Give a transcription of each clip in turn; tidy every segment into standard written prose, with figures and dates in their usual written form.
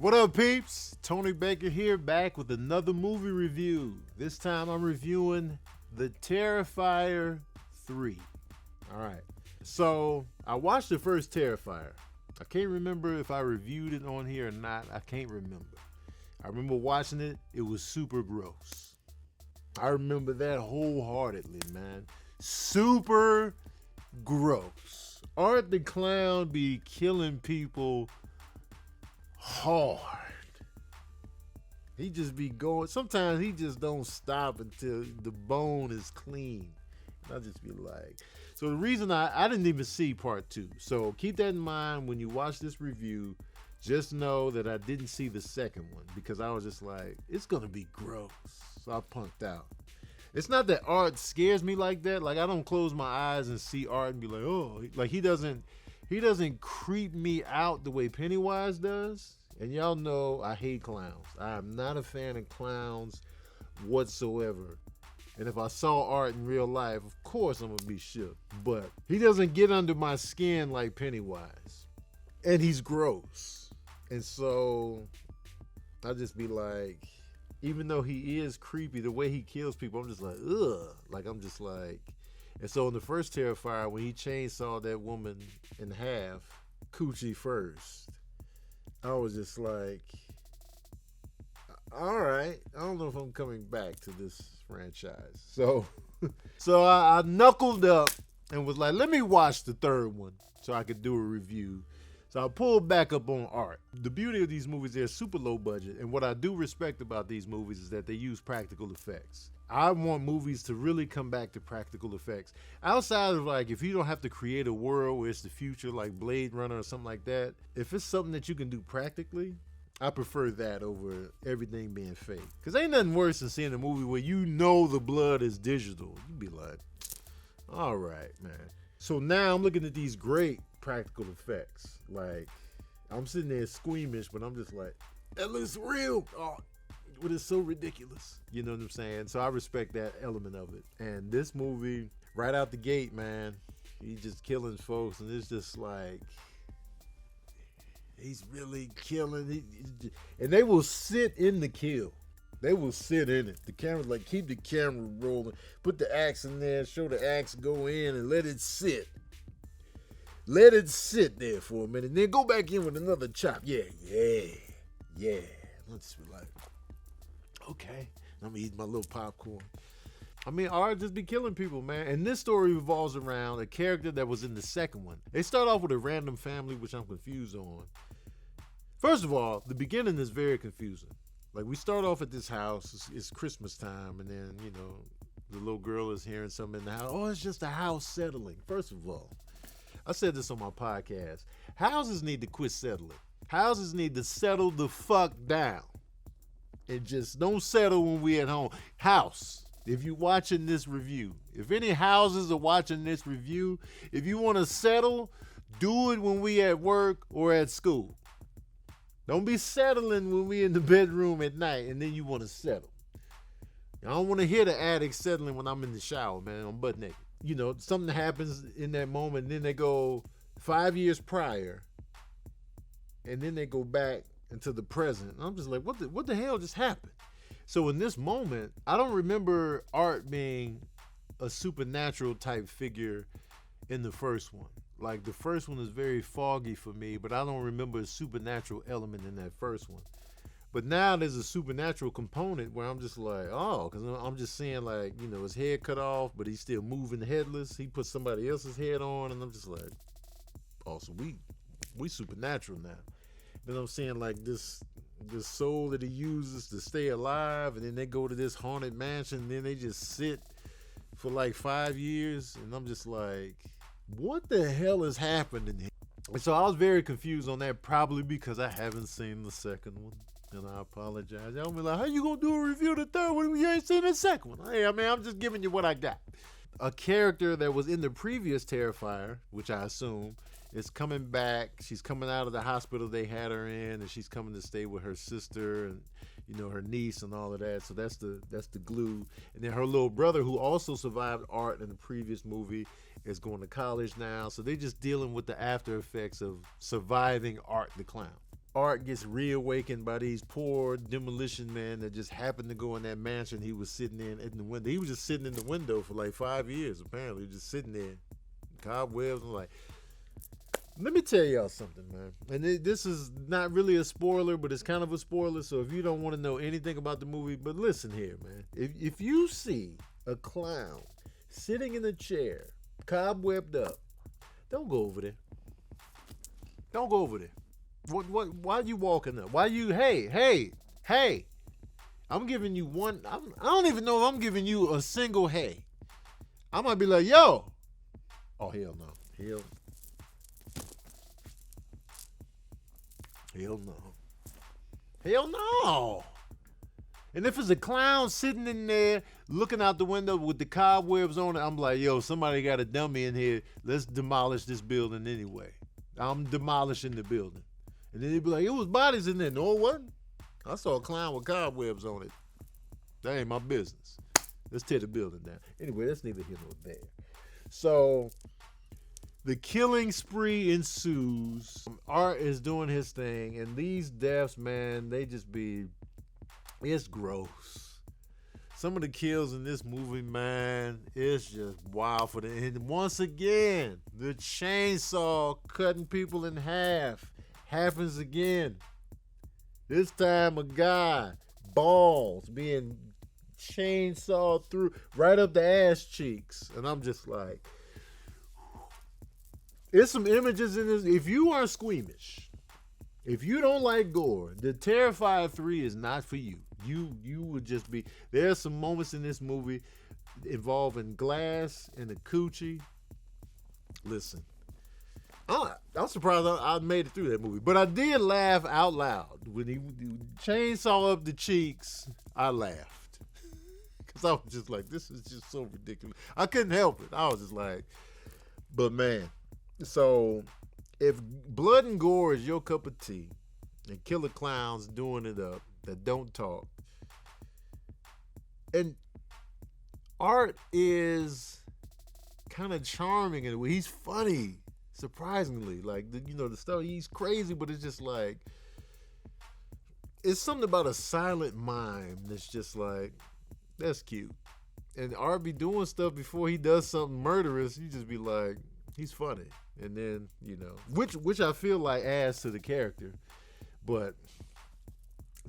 What up, peeps? Tony Baker here, back with another movie review. This time I'm reviewing the Terrifier 3. Alright, so I watched the first Terrifier. I can't remember if I reviewed it on here or not. I can't remember. I remember watching it. It was super gross. I remember that wholeheartedly, man. Super gross. Art the Clown be killing people hard. He just be going. Sometimes he just don't stop until the bone is clean. I just be like. So the reason I didn't even see part 2. So keep that in mind when you watch this review. Just know that I didn't see the second one because I was just like, it's gonna be gross. So I punked out. It's not that Art scares me like that. Like I don't close my eyes and see Art and be like, oh, like he doesn't creep me out the way Pennywise does. And y'all know I hate clowns. I am not a fan of clowns whatsoever. And if I saw Art in real life, of course I'm gonna be shook. But he doesn't get under my skin like Pennywise. And he's gross. And so I just be like, even though he is creepy, the way he kills people, I'm just like, ugh. Like I'm just like. And so in the first Terrifier, when he chainsawed that woman in half, coochie first, I was just like, all right, I don't know if I'm coming back to this franchise. So I knuckled up and was like, let me watch the third one so I could do a review. So I pulled back up on Art. The beauty of these movies, they're super low budget. And what I do respect about these movies is that they use practical effects. I want movies to really come back to practical effects. Outside of like, if you don't have to create a world where it's the future, like Blade Runner or something like that, if it's something that you can do practically, I prefer that over everything being fake. Because ain't nothing worse than seeing a movie where you know the blood is digital. You'd be like, all right, man. So now I'm looking at these great practical effects. Like, I'm sitting there squeamish, but I'm just like, that looks real. Oh, but it's so ridiculous. You know what I'm saying? So I respect that element of it. And this movie, right out the gate, man, he's just killing folks. And it's just like, he's really killing. And they will sit in the kill. They will sit in it. The camera's like, keep the camera rolling. Put the axe in there, show the axe go in, and let it sit. Let it sit there for a minute. Then go back in with another chop. Yeah. Let's be like, okay. I'm gonna eat my little popcorn. I mean, Art just be killing people, man. And this story revolves around a character that was in the second one. They start off with a random family, which I'm confused on. First of all, the beginning is very confusing. Like, we start off at this house. It's Christmas time, and then, you know, the little girl is hearing something in the house. Oh, it's just a house settling. First of all, I said this on my podcast. Houses need to quit settling. Houses need to settle the fuck down. And just don't settle when we at home. House, if you're watching this review, if any houses are watching this review, if you want to settle, do it when we at work or at school. Don't be settling when we in the bedroom at night and then you want to settle. I don't want to hear the addict settling when I'm in the shower, man. I'm butt naked. You know, something happens in that moment, and then they go 5 years prior, and then they go back into the present. And I'm just like, what the hell just happened? So in this moment, I don't remember Art being a supernatural type figure in the first one. Like, the first one is very foggy for me, but I don't remember a supernatural element in that first one. But now there's a supernatural component where I'm just like, oh, because I'm just seeing, like, you know, his head cut off, but he's still moving headless. He put somebody else's head on, and I'm just like, oh, so we supernatural now. Then I'm seeing, like, this soul that he uses to stay alive, and then they go to this haunted mansion, and then they just sit for like 5 years, and I'm just like, what the hell is happening here? And so I was very confused on that, probably because I haven't seen the second one. And I apologize. Y'all be like, how you gonna do a review of the third one when you ain't seen the second one? Hey, I mean, I'm just giving you what I got. A character that was in the previous Terrifier, which I assume, is coming back. She's coming out of the hospital they had her in, and she's coming to stay with her sister and, you know, her niece and all of that. So that's the glue. And then her little brother, who also survived Art in the previous movie, is going to college now. So they're just dealing with the after effects of surviving Art the Clown. Art gets reawakened by these poor demolition men that just happened to go in that mansion he was sitting in the window. He was just sitting in the window for like 5 years, apparently, just sitting there. Cobwebs. I'm like, let me tell y'all something, man. And this is not really a spoiler, but it's kind of a spoiler. So if you don't want to know anything about the movie, but listen here, man. If you see a clown sitting in a chair, cobwebbed up, don't go over there. Don't go over there. Why are you walking up? Why you, hey. I'm giving you one, I don't even know if I'm giving you a single hey. I might be like, yo. Oh, hell no. Hell no. And if it's a clown sitting in there looking out the window with the cobwebs on it, I'm like, yo, somebody got a dummy in here. Let's demolish this building anyway. I'm demolishing the building. And then he'd be like, it was bodies in there. No, it wasn't. I saw a clown with cobwebs on it. That ain't my business. Let's tear the building down. Anyway, that's neither here nor there. So the killing spree ensues. Art is doing his thing. And these deaths, man, it's gross. Some of the kills in this movie, man, it's just wild for the end. Once again, the chainsaw cutting people in half happens again. This time a guy, balls being chainsawed through right up the ass cheeks. And I'm just like, there's some images in this. If you are squeamish, if you don't like gore, the Terrifier 3 is not for you. You would just be, there's some moments in this movie involving glass and a coochie. Listen, I'm surprised I made it through that movie, but I did laugh out loud when he chainsaw up the cheeks. I laughed because I was just like, this is just so ridiculous. I couldn't help it. I was just like, but man, so if blood and gore is your cup of tea, and killer clowns doing it up that don't talk, and Art is kind of charming in a way. He's funny. Surprisingly, like, the stuff, he's crazy, but it's just like, it's something about a silent mime that's just like, that's cute. And Art be doing stuff before he does something murderous. You just be like, he's funny. And then, which I feel like adds to the character. But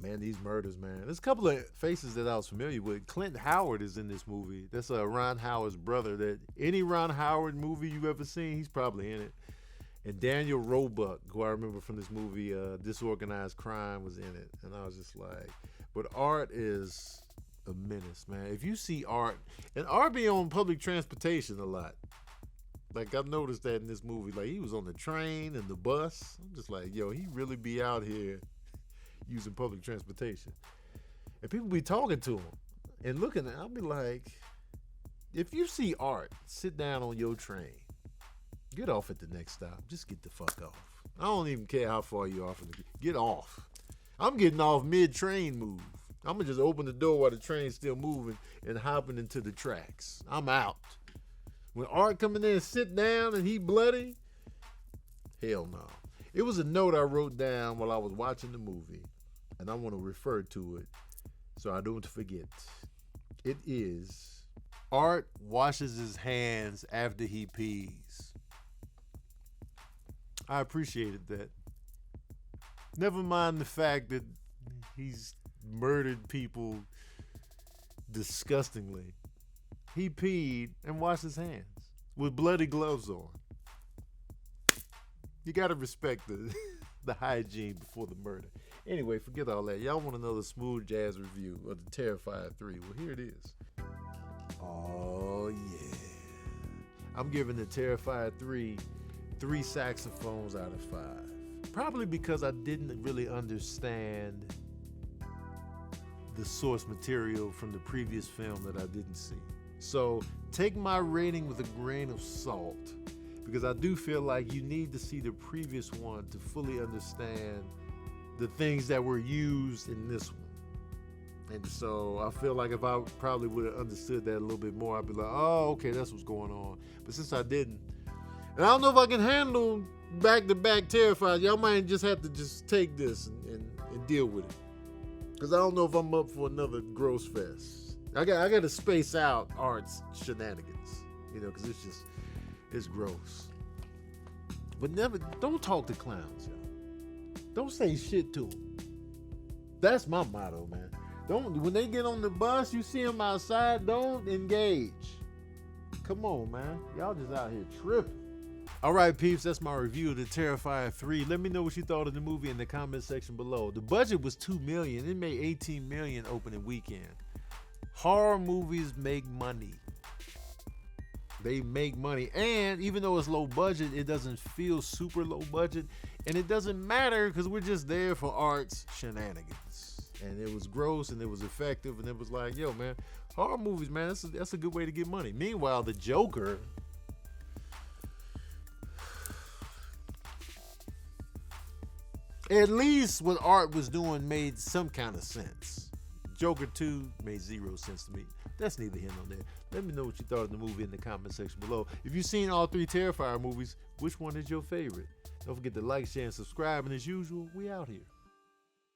man, these murders, man. There's a couple of faces that I was familiar with. Clint Howard is in this movie. That's Ron Howard's brother. That any Ron Howard movie you've ever seen, he's probably in it. And Daniel Roebuck, who I remember from this movie, Disorganized Crime, was in it. And I was just like, but Art is a menace, man. If you see Art, and Art be on public transportation a lot. Like, I've noticed that in this movie. Like, he was on the train and the bus. I'm just like, yo, he really be out here using public transportation. And people be talking to him and looking at him. I'll be like, if you see Art sit down on your train, get off at the next stop. Just get the fuck off. I don't even care how far you're off. Get off. I'm getting off mid-train move. I'm going to just open the door while the train's still moving and hopping into the tracks. I'm out. When Art come in there and sit down and he bloody, hell no. It was a note I wrote down while I was watching the movie, and I want to refer to it so I don't forget. It is, Art washes his hands after he pees. I appreciated that. Never mind the fact that he's murdered people disgustingly. He peed and washed his hands with bloody gloves on. You gotta respect the hygiene before the murder. Anyway, forget all that. Y'all want another smooth jazz review of the Terrifier 3? Well, here it is. Oh yeah. I'm giving the Terrifier 3 saxophones out of 5. Probably because I didn't really understand the source material from the previous film that I didn't see. So take my rating with a grain of salt, because I do feel like you need to see the previous one to fully understand the things that were used in this one. And so I feel like if I probably would have understood that a little bit more, I'd be like, oh, okay, that's what's going on. But since I didn't, and I don't know if I can handle back-to-back Terrifier. Y'all might just have to just take this and deal with it. Because I don't know if I'm up for another gross fest. I got to space out Art's shenanigans. You know, because it's gross. But don't talk to clowns, yo. Don't say shit to them. That's my motto, man. When they get on the bus, you see them outside, don't engage. Come on, man. Y'all just out here tripping. All right, peeps, that's my review of the Terrifier 3. Let me know what you thought of the movie in the comment section below. The budget was $2 million. It made $18 million opening weekend. Horror movies make money. They make money. And even though it's low budget, it doesn't feel super low budget. And it doesn't matter because we're just there for Art's shenanigans. And it was gross and it was effective. And it was like, yo, man, horror movies, man, that's a good way to get money. Meanwhile, the Joker, at least what Art was doing made some kind of sense. Joker 2 made 0 sense to me. That's neither here nor there. Let me know what you thought of the movie in the comment section below. If you've seen all 3 Terrifier movies, which one is your favorite? Don't forget to like, share, and subscribe. And as usual, we out here.